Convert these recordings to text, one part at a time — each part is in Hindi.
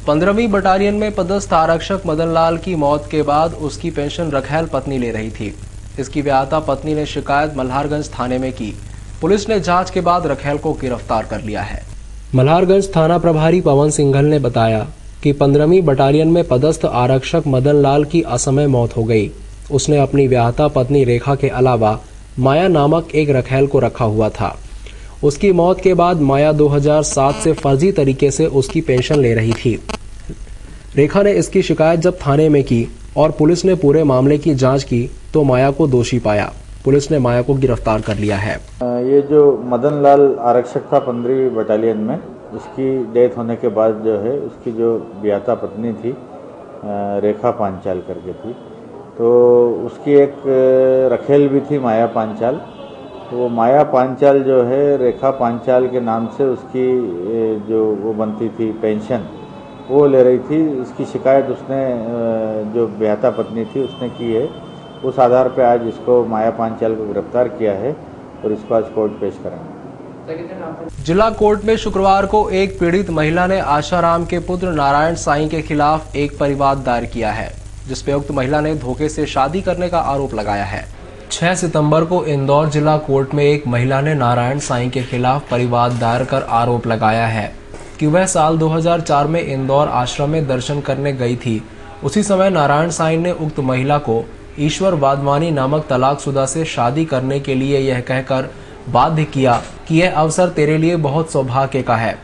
15वीं बटालियन में पदस्थ आरक्षक मदन लाल की मौत के बाद उसकी पेंशन रखैल पत्नी ले रही थी। इसकी व्याहता पत्नी ने शिकायत मल्हारगंज थाने में की। पुलिस ने जांच के बाद रखैल को गिरफ्तार कर लिया है। मल्हारगंज थाना प्रभारी पवन सिंघल ने बताया कि 15वीं बटालियन में पदस्थ आरक्षक मदन लाल की असमय मौत हो गई। उसने अपनी व्याहता पत्नी रेखा के अलावा माया नामक एक रखैल को रखा हुआ था। उसकी मौत के बाद माया 2007 से फर्जी तरीके से उसकी पेंशन ले रही थी। रेखा ने इसकी शिकायत जब थाने में की और पुलिस ने पूरे मामले की जांच की तो माया को दोषी पाया। पुलिस ने माया को गिरफ्तार कर लिया है। ये जो मदन लाल आरक्षक था 15वीं बटालियन में, उसकी डेथ होने के बाद जो है उसकी जो व्याहता पत्नी थी रेखा पांचाल करके थी, तो उसकी एक रखेल भी थी माया पांचाल। वो माया पांचाल जो है रेखा पांचाल के नाम से उसकी जो वो बनती थी पेंशन वो ले रही थी। इसकी शिकायत उसने जो व्याहता पत्नी थी उसने की है। उस आधार पर आज इसको माया पांचाल को गिरफ्तार किया है और इसको आज कोर्ट पेश करेंगे। जिला कोर्ट में शुक्रवार को एक पीड़ित महिला ने आशाराम के पुत्र नारायण साईं के खिलाफ एक परिवाद दायर किया है, जिसपे उक्त महिला ने धोखे से शादी करने का आरोप लगाया है। 6 सितंबर को इंदौर जिला कोर्ट में एक महिला ने नारायण साईं के खिलाफ परिवाद दायर कर आरोप लगाया है कि वह साल 2004 में इंदौर आश्रम में दर्शन करने गई थी। उसी समय नारायण साईं ने उक्त महिला को ईश्वर वाधवानी नामक तलाकशुदा से शादी करने के लिए यह कहकर बाध्य किया कि यह अवसर तेरे लिए बहुत सौभाग्य का है,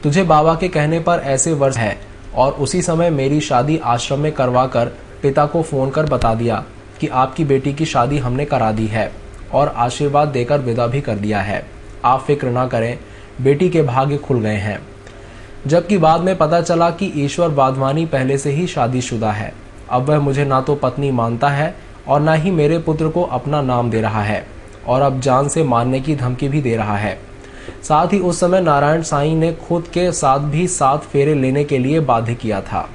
तुझे बाबा के कहने पर ऐसे वर्ष है। और उसी समय मेरी शादी आश्रम में करवाकर पिता को फोन कर बता दिया कि आपकी बेटी की शादी हमने करा दी है और आशीर्वाद देकर विदा भी कर दिया है। आप फिक्र ना करें, बेटी के भाग्य खुल गए हैं। जबकि बाद में पता चला कि ईश्वर वाधवानी पहले से ही शादीशुदा है। अब वह मुझे ना तो पत्नी मानता है और ना ही मेरे पुत्र को अपना नाम दे रहा है और अब जान से मारने की धमकी भी दे रहा है। साथ ही उस समय नारायण साईं ने खुद के साथ भी 7 फेरे लेने के लिए बाध्य किया था।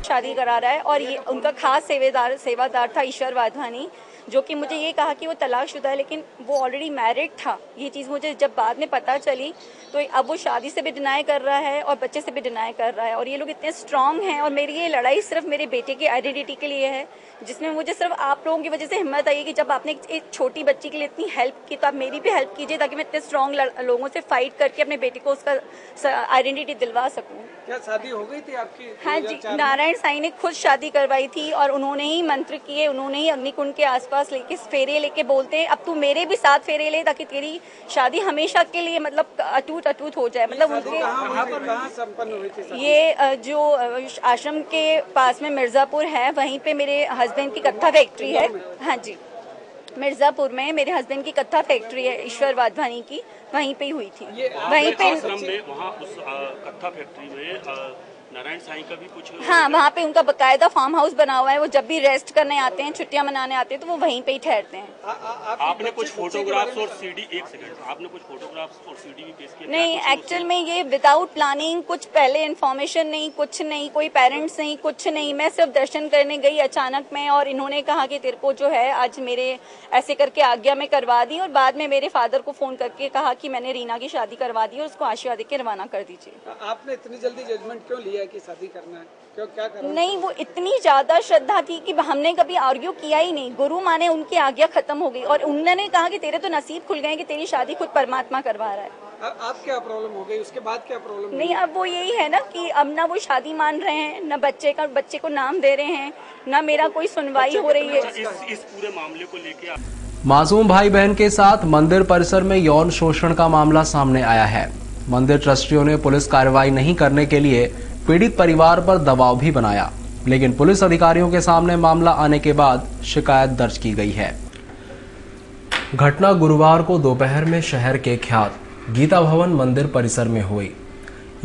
शादी करा रहा है और ये उनका खास सेवादार था ईश्वर वाधवानी, जो कि मुझे ये कहा कि वो तलाकशुदा है, लेकिन वो ऑलरेडी मैरिड था। ये चीज़ मुझे जब बाद में पता चली तो अब वो शादी से भी डिनाई कर रहा है और बच्चे से भी डिनाई कर रहा है। और ये लोग इतने स्ट्रांग हैं और मेरी ये लड़ाई सिर्फ मेरे बेटे की आइडेंटिटी के लिए है, जिसमें मुझे सिर्फ आप लोगों की वजह से हिम्मत आई कि जब आपने एक छोटी बच्ची के लिए इतनी हेल्प की तो आप मेरी भी हेल्प कीजिए, ताकि मैं इतने स्ट्रांग लोगों से फाइट करके अपने बेटे को उसका आइडेंटिटी दिलवा सकूँ। क्या शादी हो गई थी आपकी? हाँ जी, नारायण साईं ने खुद शादी करवाई थी और उन्होंने ही मंत्र किए, उन्होंने ही अग्निकुंड के आसपास लेके फेरे लेके बोलते हैं अब तू मेरे भी 7 फेरे ले, ताकि तेरी शादी हमेशा के लिए मतलब अटूट हो जाए। मतलब उनके कहाँ संपन्न हुई थी? ये जो आश्रम के पास में मिर्जापुर है, वहीं पे मेरे हस्बैंड की कत्था फैक्ट्री है। हाँ जी, मिर्जापुर में मेरे हस्बैंड की कत्था फैक्ट्री है ईश्वर वाधवानी की, वहीं पे हुई थी। वहीं पे आश्रम में वहाँ उस कत्था फैक्ट्री में नारायण साईं का भी कुछ? हाँ, वहाँ पे उनका बकायदा फार्म हाउस बना हुआ है। वो जब भी रेस्ट करने आते हैं, छुट्टियां मनाने आते हैं, तो वो वहीं पे ही ठहरते हैं। आपने कुछ फोटोग्राफ्स और सीडी, एक सेकंड, आपने कुछ फोटोग्राफ्स और सीडी भी पेश किया? नहीं, एक्चुअल में ये विदाउट प्लानिंग, कुछ पहले इन्फॉर्मेशन नहीं, कुछ नहीं, कोई पेरेंट्स नहीं, कुछ नहीं। मैं सिर्फ दर्शन करने गई अचानक में और इन्होंने कहा कि तेरे को जो है आज मेरे ऐसे करके आज्ञा में करवा दी, और बाद में मेरे फादर को फोन करके कहा कि मैंने रीना की शादी करवा दी और उसको आशीर्वाद के रवाना कर दीजिए। आपने इतनी जल्दी जजमेंट क्यों लिया कि शादी करना है? क्यों, क्या करना? नहीं, वो इतनी ज्यादा श्रद्धा थी कि हमने कभी आर्ग्यू किया ही नहीं। गुरु माने उनकी आज्ञा खत्म हो गई और उन्होंने कहा कि तेरे तो नसीब खुल गए कि तेरी शादी खुद परमात्मा करवा रहा है। अब क्या प्रॉब्लम हो गई? उसके बाद क्या प्रॉब्लम? नहीं, अब वो यही है ना कि अब ना वो शादी मान रहे हैं, ना बच्चे को नाम दे रहे हैं, ना मेरा कोई सुनवाई हो रही है। इस पूरे मामले को लेके मासूम भाई बहन के साथ मंदिर परिसर में यौन शोषण का मामला सामने आया है। मंदिर ट्रस्टियों ने पुलिस कार्रवाई नहीं करने के लिए पीड़ित परिवार पर दबाव भी बनाया, लेकिन पुलिस अधिकारियों के सामने मामला आने के बाद शिकायत दर्ज की गई है। घटना गुरुवार को दोपहर में शहर के ख्यात गीता भवन मंदिर परिसर में हुई।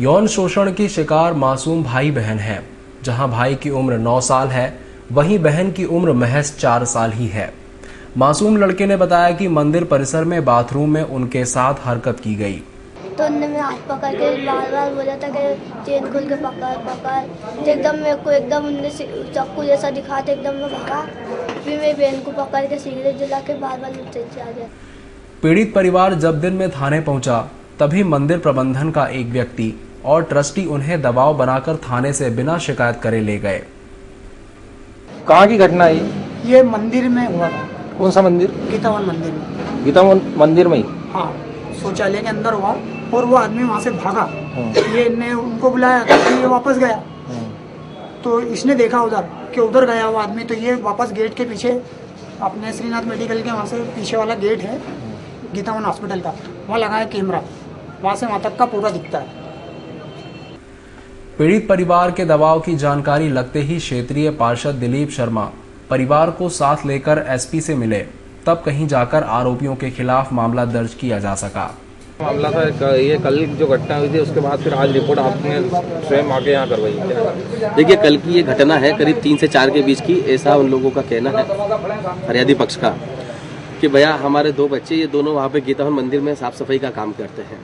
यौन शोषण की शिकार मासूम भाई बहन हैं। जहां भाई की उम्र 9 साल है, वहीं बहन की उम्र महज 4 साल ही है। मासूम लड़के ने बताया कि मंदिर परिसर में बाथरूम में उनके साथ हरकत की गई। तो उन्होंने मेरा हाथ पकड़ के बार बोला था कि चेन खोल के पकड़। तो एकदम मेरे को एकदम उन्होंने चाकू जैसा दिखाते, एकदम मैं भगा। फिर मेरी बहन को पकड़ के सिगरेट जला के बार आ गया। पीड़ित परिवार जब दिन में थाने पहुंचा, तभी मंदिर प्रबंधन का एक व्यक्ति और ट्रस्टी उन्हें दबाव बनाकर थाने से बिना शिकायत करे ले गए। कहाँ की घटना है ये मंदिर में हुआ था। कौन सा मंदिर? गीतावन मंदिर में। गीतावन मंदिर में ही? हाँ, शौचालय के अंदर हुआ और वो आदमी वहाँ से भागा। ये ने उनको बुलाया तो ये वापस गया। तो इसने देखा उधर कि उधर गया वो आदमी, तो ये वापस गेट के पीछे अपने श्रीनाथ मेडिकल के वहाँ से पीछे वाला गेट है गीतावन हॉस्पिटल का, वहाँ लगाया कैमरा, वहाँ से वहाँ तक का पूरा दिखता है। पीड़ित परिवार के दबाव की जानकारी लगते ही क्षेत्रीय पार्षद दिलीप शर्मा परिवार को साथ लेकर एसपी से मिले, तब कहीं जाकर आरोपियों के खिलाफ मामला दर्ज किया जा सका। मामला था ये कल जो घटना हुई थी उसके बाद फिर आज रिपोर्ट आपने स्वयं आके यहाँ करवाई? देखिए, कल की ये घटना है करीब 3 से 4 के बीच की। ऐसा उन लोगों का कहना है फरियादी पक्ष का कि भैया हमारे 2 बच्चे ये दोनों वहाँ पे गीतावन मंदिर में साफ सफाई का काम करते हैं।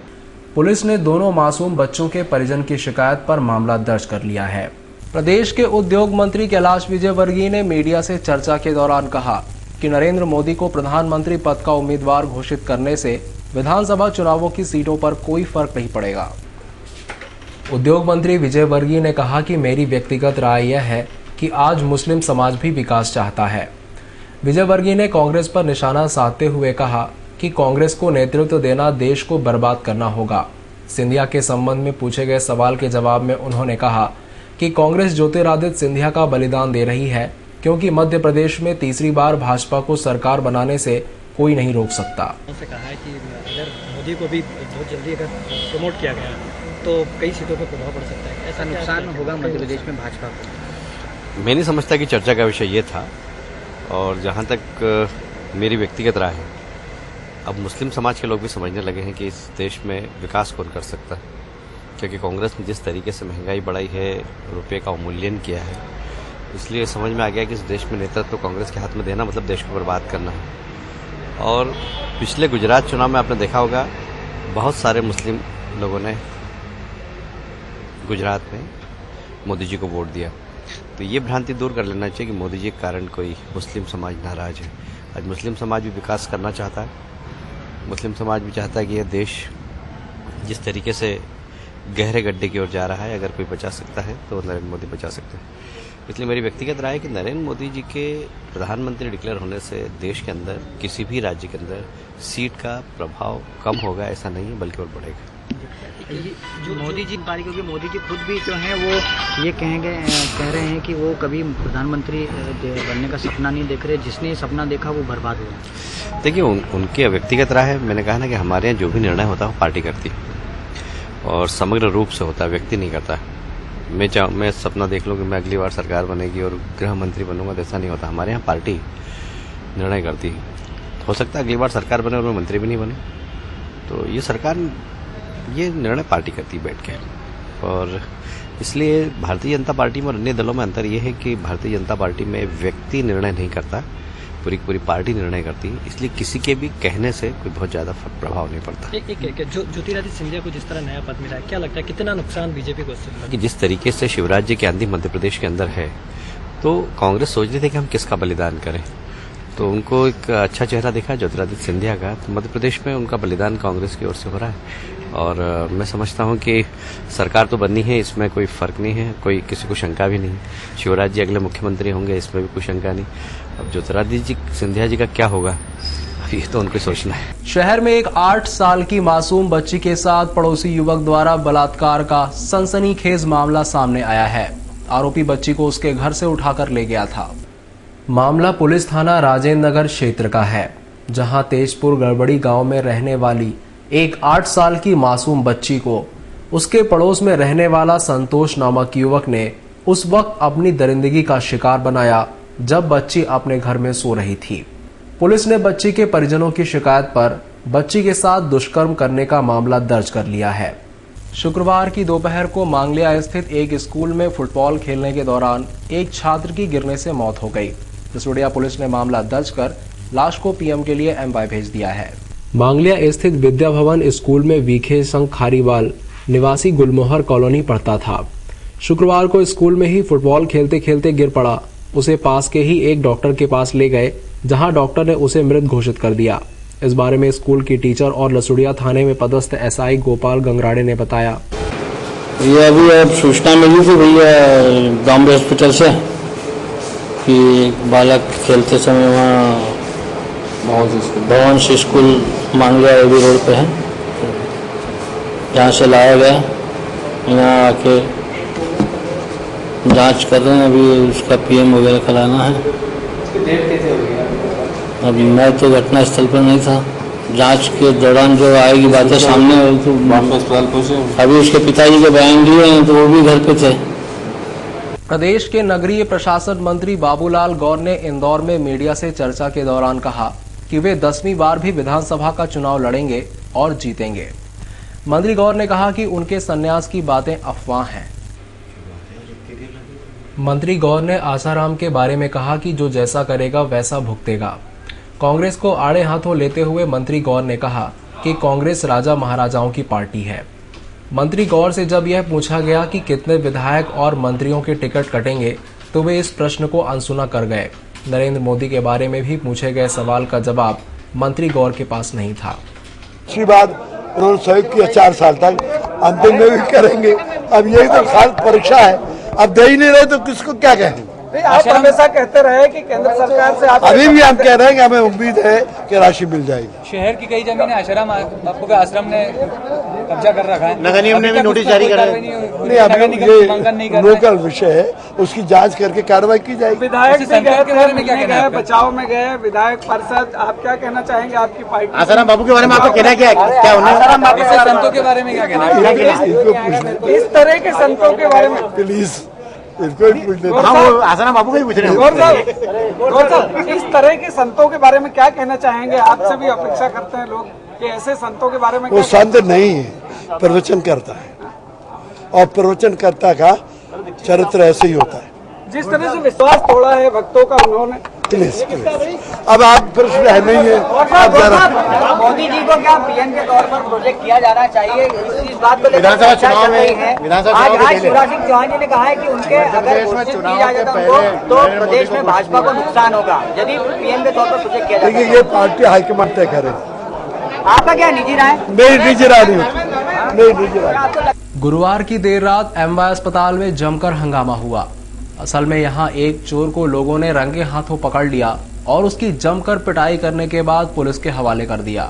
पुलिस ने दोनों मासूम बच्चों के परिजन की शिकायत पर मामला दर्ज कर लिया है। प्रदेश के उद्योग मंत्री कैलाश विजयवर्गीय ने मीडिया से चर्चा के दौरान कहा कि नरेंद्र मोदी को प्रधानमंत्री पद का उम्मीदवार घोषित करने से विधानसभा चुनावों की सीटों पर कोई फर्क नहीं पड़ेगा। उद्योग मंत्री विजयवर्गीय ने कहा कि मेरी व्यक्तिगत राय यह है कि आज मुस्लिम समाज भी विकास चाहता है। विजयवर्गीय ने कांग्रेस पर निशाना साधते हुए कहा कि कांग्रेस को नेतृत्व देना देश को बर्बाद करना होगा। सिंधिया के संबंध में पूछे गए सवाल के जवाब में उन्होंने कहा कि कांग्रेस ज्योतिरादित्य सिंधिया का बलिदान दे रही है, क्योंकि मध्य प्रदेश में तीसरी बार भाजपा को सरकार बनाने से कोई नहीं रोक सकता। उन्होंने कहा है कि अगर मोदी को भी बहुत जल्दी अगर प्रमोट किया गया तो कई सीटों पर प्रभाव पड़ सकता है। ऐसा नुकसान होगा मध्य प्रदेश में भाजपा को? मैं नहीं समझता कि चर्चा का विषय ये था। और जहाँ तक मेरी व्यक्तिगत राय है, अब मुस्लिम समाज के लोग भी समझने लगे हैं कि इस देश में विकास कौन कर सकता है, क्योंकि कांग्रेस ने जिस तरीके से महंगाई बढ़ाई है, रुपये का अवमूल्यन किया है, इसलिए समझ में आ गया कि इस देश में नेतृत्व कांग्रेस के हाथ में देना मतलब देश को बर्बाद करना है। और पिछले गुजरात चुनाव में आपने देखा होगा, बहुत सारे मुस्लिम लोगों ने गुजरात में मोदी जी को वोट दिया। तो ये भ्रांति दूर कर लेना चाहिए कि मोदी जी के कारण कोई मुस्लिम समाज नाराज है। आज मुस्लिम समाज भी विकास करना चाहता है। मुस्लिम समाज भी चाहता है कि यह देश जिस तरीके से गहरे गड्ढे की ओर जा रहा है, अगर कोई बचा सकता है तो नरेंद्र मोदी बचा सकते हैं। इसलिए मेरी व्यक्तिगत राय है कि नरेंद्र मोदी जी के प्रधानमंत्री डिक्लेयर होने से देश के अंदर, किसी भी राज्य के अंदर सीट का प्रभाव कम होगा, ऐसा नहीं है, बल्कि और बढ़ेगा। जो मोदी जी पारी, क्योंकि मोदी जी खुद भी जो है वो ये कह रहे हैं कि वो कभी प्रधानमंत्री बनने का सपना नहीं देख रहे, जिसने सपना देखा वो बर्बाद हुआ। देखिए, उनकी व्यक्तिगत राय है। मैंने कहा ना कि हमारे यहाँ जो भी निर्णय होता है वो पार्टी करती है और समग्र रूप से होता है, व्यक्ति नहीं करता है। मैं सपना देख लूँ कि मैं अगली बार सरकार बनेगी और गृह मंत्री बनूंगा, तो ऐसा नहीं होता। हमारे यहाँ पार्टी निर्णय करती है। हो सकता है अगली बार सरकार बने और मैं मंत्री भी नहीं बने, तो ये निर्णय पार्टी करती है बैठ के। और इसलिए भारतीय जनता पार्टी में और अन्य दलों में अंतर ये है कि भारतीय जनता पार्टी में व्यक्ति निर्णय नहीं करता, पूरी पार्टी निर्णय करती है। इसलिए किसी के भी कहने से कोई बहुत ज्यादा प्रभाव नहीं पड़ता। ज्योतिरादित्य सिंधिया को जिस तरह नया पद मिला है, क्या लगता है कितना नुकसान बीजेपी को? कि जिस तरीके से शिवराज जी की आंधी मध्य प्रदेश के अंदर है, तो कांग्रेस सोच रही थी कि हम किसका बलिदान करें, तो उनको एक अच्छा चेहरा दिखा ज्योतिरादित्य सिंधिया का। तो मध्य प्रदेश में उनका बलिदान कांग्रेस की ओर से हो रहा है। और मैं समझता हूं कि सरकार तो बननी है, इसमें कोई फर्क नहीं है, कोई किसी को शंका भी नहीं। शिवराज जी अगले मुख्यमंत्री होंगे, इसमें भी कोई शंका नहीं। अब ज्योतिरादित्य सिंधिया जी का क्या होगा, ये तो उनको सोचना है। शहर में एक 8 साल की मासूम बच्ची के साथ पड़ोसी युवक द्वारा बलात्कार का सनसनीखेज मामला सामने आया है। आरोपी बच्ची को उसके घर से उठाकर ले गया था। मामला पुलिस थाना राजेंद्र नगर क्षेत्र का है, जहां तेजपुर गड़बड़ी गांव में रहने वाली एक 8 साल की मासूम बच्ची को उसके पड़ोस में रहने वाला संतोष नामक युवक ने उस वक्त अपनी दरिंदगी का शिकार बनाया जब बच्ची अपने घर में सो रही थी। पुलिस ने बच्ची के परिजनों की शिकायत पर बच्ची के साथ दुष्कर्म करने का मामला दर्ज कर लिया है। शुक्रवार की दोपहर को मांगलिया स्थित एक स्कूल में फुटबॉल खेलने के दौरान एक छात्र की गिरने से मौत हो गई। जसोड़िया पुलिस ने मामला दर्ज कर लाश को पीएम के लिए एमवाई भेज दिया है। मांगलिया स्थित विद्या भवन स्कूल में वीखे संघ खारीवाल निवासी गुलमोहर कॉलोनी पढ़ता था। शुक्रवार को स्कूल में ही फुटबॉल खेलते खेलते गिर पड़ा। उसे पास के ही एक डॉक्टर के पास ले गए, जहां डॉक्टर ने उसे मृत घोषित कर दिया। इस बारे में स्कूल की टीचर और लसुड़िया थाने में पदस्थ एसआई गोपाल गंगराड़े ने बताया। ये अभी अब सूचना मिली थी भैया बॉम्बे हॉस्पिटल से कि बालक खेलते समय वहाँ भवन स्कूल मांगलिया एबी रोड पे है, यहाँ से लाया गया, यहाँ आके जांच कर रहे हैं। अभी उसका पीएम वगैरह कराना है। डेट कैसे हो गया? अभी मैं तो घटना स्थल पर नहीं था, जांच के दौरान जो आएगी बातें सामने तो अस्पताल पहुंचे। अभी उसके पिताजी के बयान दिए हैं तो वो भी घर पे थे। प्रदेश के नगरीय प्रशासन मंत्री बाबूलाल गौर ने इंदौर में मीडिया से चर्चा के दौरान कहा कि वे 10वीं बार भी विधानसभा का चुनाव लड़ेंगे और जीतेंगे। मंत्री गौर ने कहा कि उनके संन्यास की बातें अफवाह हैं। मंत्री गौर ने आसाराम के बारे में कहा कि जो जैसा करेगा वैसा भुगतेगा। कांग्रेस को आड़े हाथों लेते हुए मंत्री गौर ने कहा कि कांग्रेस राजा महाराजाओं की पार्टी है। मंत्री गौर से जब यह पूछा गया कि कितने विधायक और मंत्रियों के टिकट कटेंगे तो वे इस प्रश्न को अनसुना कर गए। नरेंद्र मोदी के बारे में भी पूछे गए सवाल का जवाब मंत्री गौर के पास नहीं था। दूसरी बात उन्होंने सहयोग किया 4 साल तक, अंतिम में भी करेंगे। अब यही तो खास परीक्षा है, अब दे ही नहीं रहे तो किसको क्या कहें। आप हमेशा कहते रहे कि केंद्र सरकार से आप, अभी भी हम कह रहे हैं कि हमें उम्मीद है कि राशि मिल जाएगी। शहर की कई जमीनें आश्रम बापू के आश्रम ने कब्जा कर रखा है, नगर निगम ने भी नोटिस जारी करा है। नहीं, अभी ये लोकल विषय है, उसकी जांच करके कार्रवाई की जाएगी। विधायक भी गए के बारे में क्या कहना है? बचाव में गए विधायक पार्षद, आप क्या कहना चाहेंगे? आपकी पार्टी आसाराम बाबू के बारे में आपका कहना क्या है? क्या आसाराम बापू के संतों के बारे में क्या कहना है? इस तरह के संतों के बारे में प्लीज इनको ही पूछ लेते। हाँ, वो आसाराम बापू को ही पूछ रहे हैं। गौर साहब, इस तरह के संतों के बारे में क्या कहना चाहेंगे? आपसे भी अपेक्षा करते हैं लोग कि ऐसे संतों के बारे में। वो संत नहीं है, प्रवचन करता है, और प्रवचनकर्ता का चरित्र ऐसे ही होता है। जिस तरह से विश्वास तोड़ा है भक्तों का उन्होंने। अब आप प्रश्न है नहीं है। मोदी जी को क्या पीएम के तौर पर प्रोजेक्ट किया जाना चाहिए, इस बात को विधानसभा चुनाव में आज शिवराज सिंह चौहान जी ने कहा है कि उनके अगर घोषित किया जाएगा तो प्रदेश में भाजपा को नुकसान होगा यदि पीएम के तौर पर प्रोजेक्ट किया जाए। देखिए, ये पार्टी हाईकमान तय करे। आपका क्या निजी राय? मेरी निजी राय नहीं, निजी राय। गुरुवार की देर रात एमवाय अस्पताल में जमकर हंगामा हुआ। असल में यहां एक चोर को लोगों ने रंगे हाथों पकड़ लिया और उसकी जमकर पिटाई करने के बाद पुलिस के हवाले कर दिया।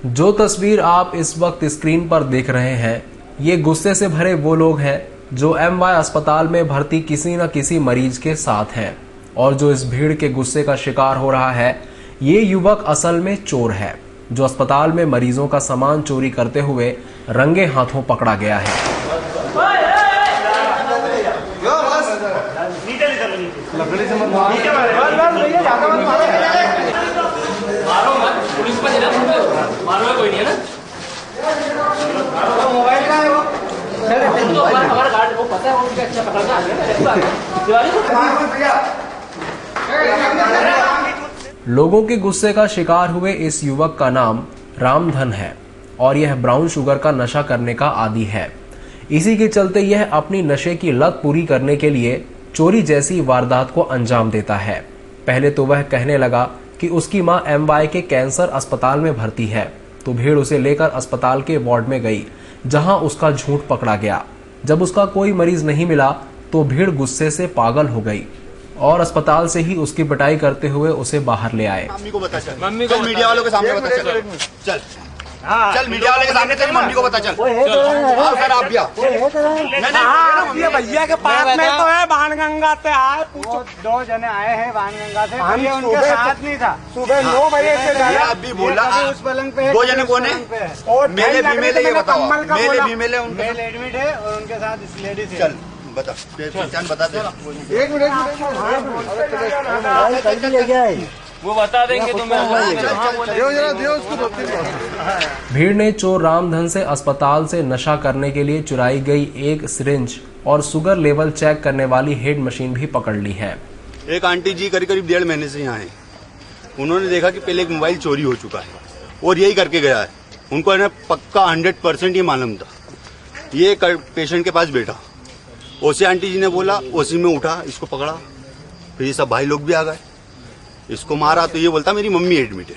जो तस्वीर आप इस वक्त स्क्रीन पर देख रहे हैं, ये गुस्से से भरे वो लोग हैं जो एमवाय अस्पताल में भर्ती किसी न किसी मरीज के साथ हैं, और जो इस भीड़ के गुस्से का शिकार हो रहा है, ये युवक असल में चोर है जो अस्पताल में मरीजों का सामान चोरी करते हुए रंगे हाथों पकड़ा गया है। लोगों के गुस्से का शिकार हुए इस युवक का नाम रामधन है और यह ब्राउन शुगर का नशा करने का आदी है। इसी के चलते यह अपनी नशे की लत पूरी करने के लिए चोरी जैसी वारदात को अंजाम देता है। पहले तो वह कहने लगा कि उसकी मां एमवाय के कैंसर अस्पताल में भर्ती है, तो भीड़ उसे लेकर अस्पताल के वार्ड में गई, जहां उसका झूठ पकड़ा गया। जब उसका कोई मरीज नहीं मिला तो भीड़ गुस्से से पागल हो गई और अस्पताल से ही उसकी पिटाई करते हुए उसे बाहर ले आए। मम्मी को बता, मम्मी को मीडिया वालों के सामने बता, चल चल मीडिया वाले के सामने तेरी मम्मी को बता, चल सर आप भी भैया के पास में तो है बाणगंगा से आए, पूछो 2 जने आए हैं बाणगंगा से, भैया उनके साथ नहीं था। सुबह 9 बजे से जाया, अभी बोला उस पलंग पे 2 जने कौन है? मेले फीमेल है, ये बताओ। मेले फीमेल है, मेल एडमिट है और उनके साथ इस लेडीज। चल बता, पहचान बता दे। 1 मिनट वो बता देंगे तुम्हें। भीड़ ने चोर रामधन से अस्पताल से नशा करने के लिए चुराई गई एक सिरिंज और शुगर लेवल चेक करने वाली हेड मशीन भी पकड़ ली है। एक आंटी जी करीब 1.5 महीने से यहाँ है। उन्होंने देखा कि पहले एक मोबाइल चोरी हो चुका है और यही करके गया है। उनको है ना पक्का 100% ये मालूम था। ये पेशेंट के पास बैठा, ओसी आंटी जी ने बोला, ओसी में उठा, इसको पकड़ा, फिर ये सब भाई लोग भी आ गए, इसको मारा। तो ये बोलता मेरी मम्मी एडमिट है।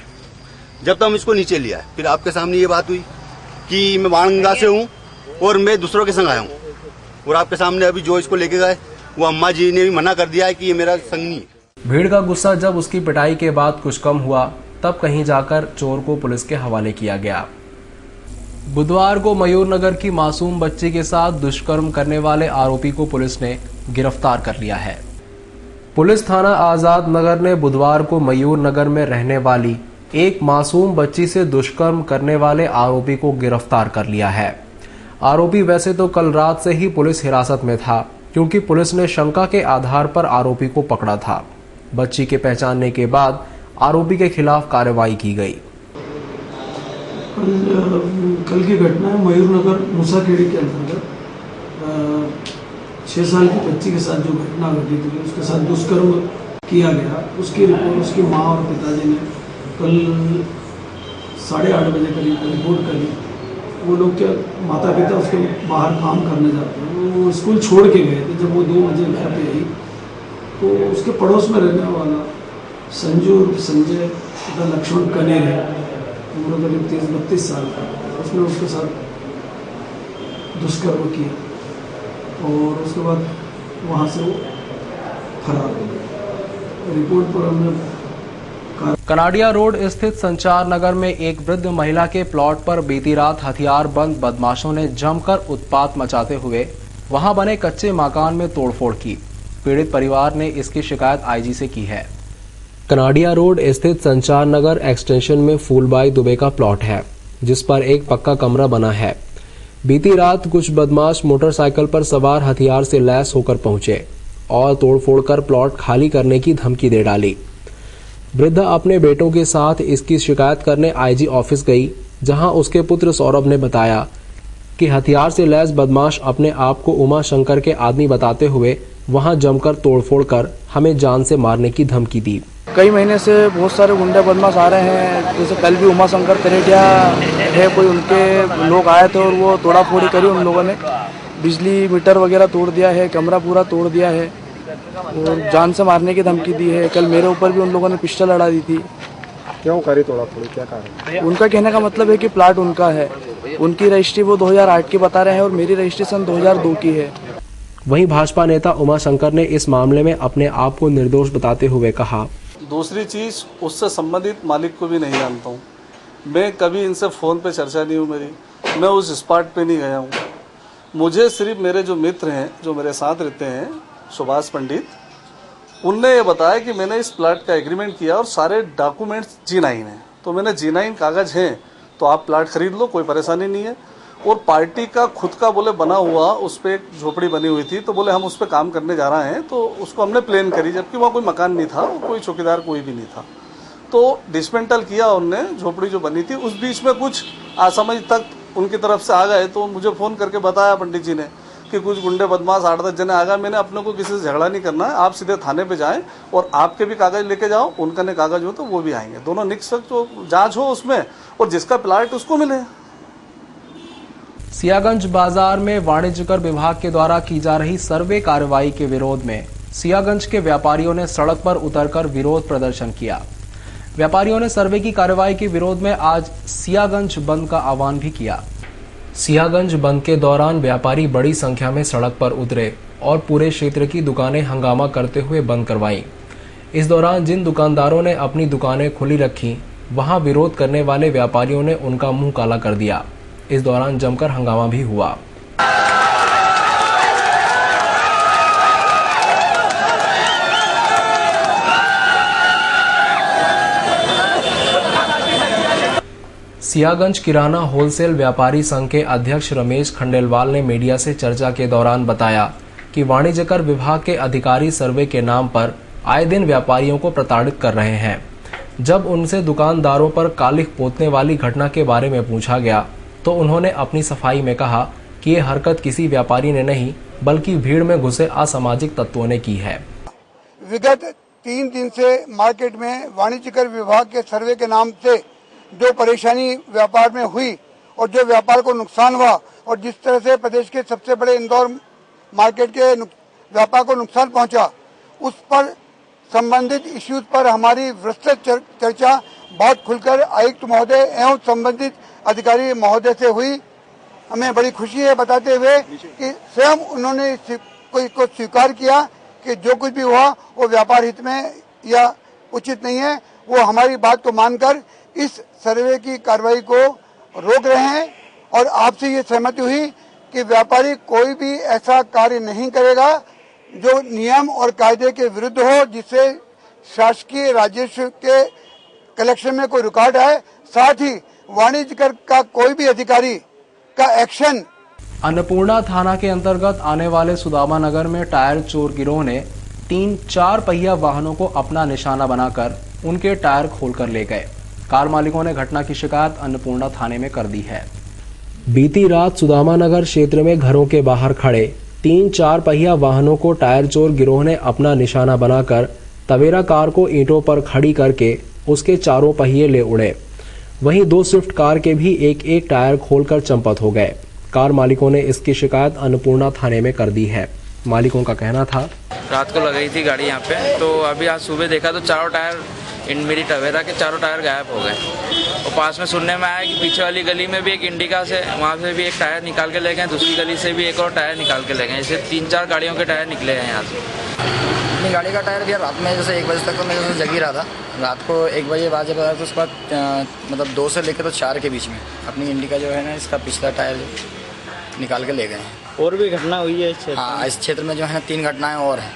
जब तक हम इसको नीचे लिया है, फिर आपके सामने ये बात हुई कि मैं बाणगंगा से हूँ और मैं दूसरों के संग आया हूँ। और आपके सामने अभी जो इसको लेके गए वो अम्मा जी ने भी मना कर दिया है कि ये मेरा संगी है। भीड़ का गुस्सा जब उसकी पिटाई के बाद कुछ कम हुआ तब कहीं जाकर चोर को पुलिस के हवाले किया गया। बुधवार को मयूरनगर की मासूम बच्ची के साथ दुष्कर्म करने वाले आरोपी को पुलिस ने गिरफ्तार कर लिया है। पुलिस थाना आजाद नगर ने बुधवार को मयूरनगर में रहने वाली एक मासूम बच्ची से दुष्कर्म करने वाले आरोपी को गिरफ्तार कर लिया है। आरोपी वैसे तो कल रात से ही पुलिस हिरासत में था, क्योंकि पुलिस ने शंका के आधार पर आरोपी को पकड़ा था। बच्ची के पहचानने के बाद आरोपी के खिलाफ कार्रवाई की गई। कल की घटना है मयूरनगर मूसाखेड़ी के अंतर्गत 6 साल की बच्ची के साथ जो घटना घटी थी, उसके साथ दुष्कर्म किया गया, उसकी रिपोर्ट उसकी माँ और पिताजी ने कल 8:30 बजे करीब रिपोर्ट करी। वो लोग क्या माता पिता उसके बाहर काम करने जाते हैं, वो स्कूल छोड़ के गए थे। जब वो 2 बजे घर पे आई तो उसके पड़ोस में रहने वाला संजू संजय तथा लक्ष्मण कनेर है, उम्र करीब 30-32 साल का, उसने उसके साथ दुष्कर्म किया और उसके बाद वहाँ से वो फरार हो गया। रिपोर्ट पर हमने कनाडिया रोड स्थित संचार नगर में एक वृद्ध महिला के प्लॉट पर बीती रात हथियारबंद बदमाशों ने जमकर उत्पात मचाते हुए वहां बने कच्चे मकान में तोड़फोड़ की। पीड़ित परिवार ने इसकी शिकायत आईजी से की है। कनाडिया रोड स्थित संचार नगर एक्सटेंशन में फूलबाई दुबे का प्लॉट है, जिस पर एक पक्का कमरा बना है। बीती रात कुछ बदमाश मोटरसाइकिल पर सवार हथियार से लैस होकर पहुंचे और तोड़फोड़ कर प्लॉट खाली करने की धमकी दे डाली। वृद्धा अपने बेटों के साथ इसकी शिकायत करने आईजी ऑफिस गई, जहां उसके पुत्र सौरभ ने बताया कि हथियार से लैस बदमाश अपने आप को उमा शंकर के आदमी बताते हुए वहां जमकर तोड़फोड़ कर हमें जान से मारने की धमकी दी। कई महीने से बहुत सारे गुंडे बदमाश आ रहे हैं, जैसे कल भी उमा शंकर करेटिया है कोई, उनके लोग आए थे और वो तोड़ाफोड़ी करी। उन लोगों ने बिजली मीटर वगैरह तोड़ दिया है, कमरा पूरा तोड़ दिया है और जान से मारने की धमकी दी है। कल मेरे ऊपर भी उन लोगों ने पिस्टल लड़ा दी थी। क्यों करी तोड़ाफोड़ी, क्या कारण? उनका कहने का मतलब है कि प्लाट उनका है, उनकी रजिस्ट्री वो 2008 की बता रहे हैं और मेरी रजिस्ट्रेशन 2002 की है। वहीं भाजपा नेता उमा शंकर ने इस मामले में अपने आप को निर्दोष बताते हुए कहा, दूसरी चीज़ उससे संबंधित मालिक को भी नहीं जानता हूँ मैं, कभी इनसे फ़ोन पे चर्चा नहीं हुई मेरी, मैं उस स्पॉट पे नहीं गया हूँ। मुझे सिर्फ मेरे जो मित्र हैं जो मेरे साथ रहते हैं सुभाष पंडित, उनने ये बताया कि मैंने इस प्लाट का एग्रीमेंट किया और सारे डॉक्यूमेंट्स G9 हैं, तो मैंने G9 कागज़ हैं तो आप प्लाट खरीद लो, कोई परेशानी नहीं है। और पार्टी का खुद का बोले बना हुआ उस पर एक झोपड़ी बनी हुई थी, तो बोले हम उस पर काम करने जा रहे हैं, तो उसको हमने प्लान करी, जबकि वहाँ कोई मकान नहीं था, कोई चौकीदार कोई भी नहीं था। तो डिसमेंटल किया उनने, झोपड़ी जो बनी थी। उस बीच में कुछ असमझ तक उनकी तरफ से आ गए, तो मुझे फ़ोन करके बताया पंडित जी ने कि कुछ गुंडे बदमाश 8-10 जने आ गए। मैंने अपने को किसी से झगड़ा नहीं करना है, आप सीधे थाने पे जाएं और आपके भी कागज़ लेके जाओ, उनका ने कागज़ हो तो वो भी आएंगे, दोनों निष्पक्ष जो जाँच हो उसमें, और जिसका प्लाट उसको मिले। सियागंज बाजार में वाणिज्यकर विभाग के द्वारा की जा रही सर्वे कार्रवाई के विरोध में सियागंज के व्यापारियों ने सड़क पर उतरकर विरोध प्रदर्शन किया। व्यापारियों ने सर्वे की कार्रवाई के विरोध में आज सियागंज बंद का आह्वान भी किया। सियागंज बंद के दौरान व्यापारी बड़ी संख्या में सड़क पर उतरे और पूरे क्षेत्र की दुकानें हंगामा करते हुए बंद करवाईं। इस दौरान जिन दुकानदारों ने अपनी दुकानें खुली रखी, वहां विरोध करने वाले व्यापारियों ने उनका मुंह काला कर दिया। इस दौरान जमकर हंगामा भी हुआ। सियागंज किराना होलसेल व्यापारी संघ के अध्यक्ष रमेश खंडेलवाल ने मीडिया से चर्चा के दौरान बताया कि वाणिज्यकर विभाग के अधिकारी सर्वे के नाम पर आए दिन व्यापारियों को प्रताड़ित कर रहे हैं। जब उनसे दुकानदारों पर कालिख पोतने वाली घटना के बारे में पूछा गया तो उन्होंने अपनी सफाई में कहा कि ये हरकत किसी व्यापारी ने नहीं, बल्कि भीड़ में घुसे असामाजिक तत्वों ने की है। विगत 3 दिन से मार्केट में वाणिज्यकर विभाग के सर्वे के नाम से जो परेशानी व्यापार में हुई और जो व्यापार को नुकसान हुआ, और जिस तरह से प्रदेश के सबसे बड़े इंदौर मार्केट के व्यापार को नुकसान पहुंचा, उस पर संबंधित इश्यूज पर हमारी विस्तृत चर्चा बहुत खुलकर आयुक्त महोदय एवं संबंधित अधिकारी महोदय से हुई। हमें बड़ी खुशी है बताते हुए कि स्वयं उन्होंने को स्वीकार किया कि जो कुछ भी हुआ वो व्यापार हित में या उचित नहीं है। वो हमारी बात को मानकर इस सर्वे की कार्रवाई को रोक रहे हैं और आपसे ये सहमति हुई कि व्यापारी कोई भी ऐसा कार्य नहीं करेगा जो नियम और कायदे के विरुद्ध हो, जिससे शासकीय राजस्व के कलेक्शन में कोई रुकावट आए। साथ ही वाणिज्य कर का कोई भी अधिकारी का एक्शन। अन्नपूर्णा थाना के अंतर्गत आने वाले सुदामा नगर में टायर चोर गिरोह ने 3-4 पहिया वाहनों को अपना निशाना बनाकर उनके टायर खोलकर ले गए। कार मालिकों ने घटना की शिकायत अन्नपूर्णा थाने में कर दी है। बीती रात सुदामा नगर क्षेत्र में घरों के बाहर खड़े 3-4 पहिया वाहनों को टायर चोर गिरोह ने अपना निशाना बनाकर तवेरा कार को ईंटों पर खड़ी करके उसके चारों पहिए ले उड़े। वहीं 2 स्विफ्ट कार के भी एक टायर खोलकर चंपत हो गए। कार मालिकों ने इसकी शिकायत अन्नपूर्णा थाने में कर दी है। मालिकों का कहना था, रात को लगाई थी गाड़ी यहाँ पे, तो अभी आज सुबह देखा तो चारों टायर मेरी टवेरा के चारों टायर गायब हो गए। और पास में सुनने में आया कि पीछे वाली गली में भी एक इंडिका से वहाँ से भी एक टायर निकाल के ले गए, दूसरी गली से भी एक और टायर निकाल के ले गए। ऐसे 3-4 गाड़ियों के टायर निकले हैं यहाँ से। अपनी गाड़ी का टायर भैया रात में जैसे 1 बजे तक तो मैं जैसे जगी रहा था। रात को 1 बजे बाद जब आया तो उसके बाद मतलब 2 से लेकर तो 4 के बीच में अपनी इंडिका जो है ना, इसका पिछला टायर निकाल के ले गए हैं। और भी घटना हुई है इस क्षेत्र हाँ, इस क्षेत्र में जो है 3 घटनाएं और हैं।